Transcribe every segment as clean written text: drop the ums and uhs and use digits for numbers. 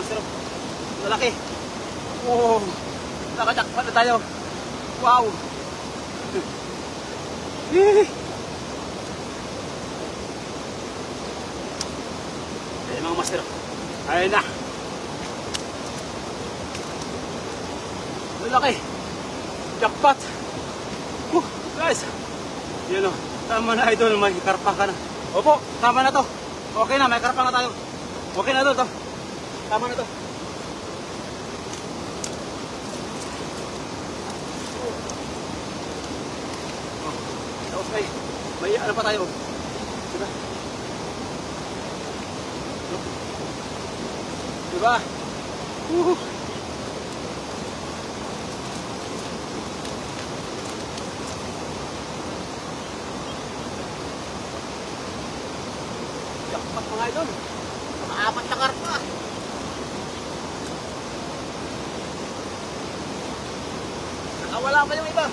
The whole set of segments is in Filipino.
master. Lalaki. Oh, nakajakpan na tayo. Wow. Ayan mga master. Ayan na. Lalaki. Jackpot. Guys. Yun o. Tama na idol. May karpa ka na. Opo. Tama na to. Okay na. May karpa na tayo. Okay na to. Tama na to. Tapos may ano pa tayo. Diba? Diba? Jackpot mga idol. Nakaapat na karpa. Nakawala pa yung iba.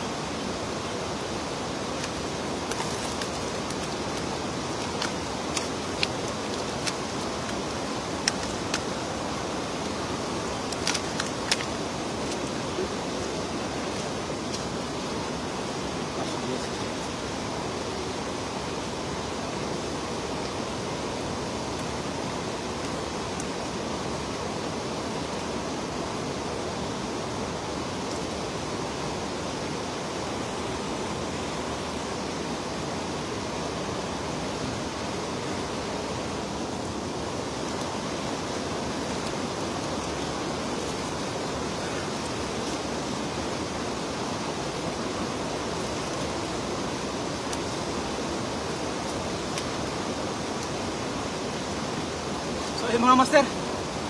So yung mga master,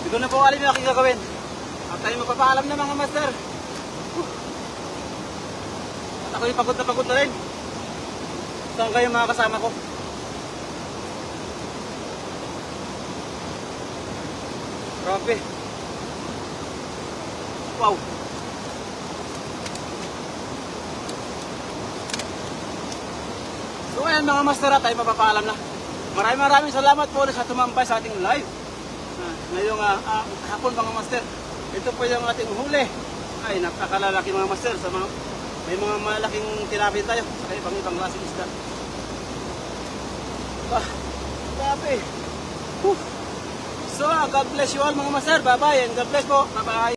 dito na po alam yung aking gagawin. At tayo magpapaalam na mga master. At ako'y pagod na rin. Saan kayo mga kasama ko? Grabe. Wow. So ayan mga master, at tayo magpapaalam na. Maraming salamat po sa tumambay sa ating live. Ngayong hapon mga master. Ito po yung ating huli. Ay, napakalalaki mga master. May mga malaking tilapia tayo. Sa ibang klaseng isda. Grabe. So, God bless you all mga master. Bye bye and God bless po. Bye bye.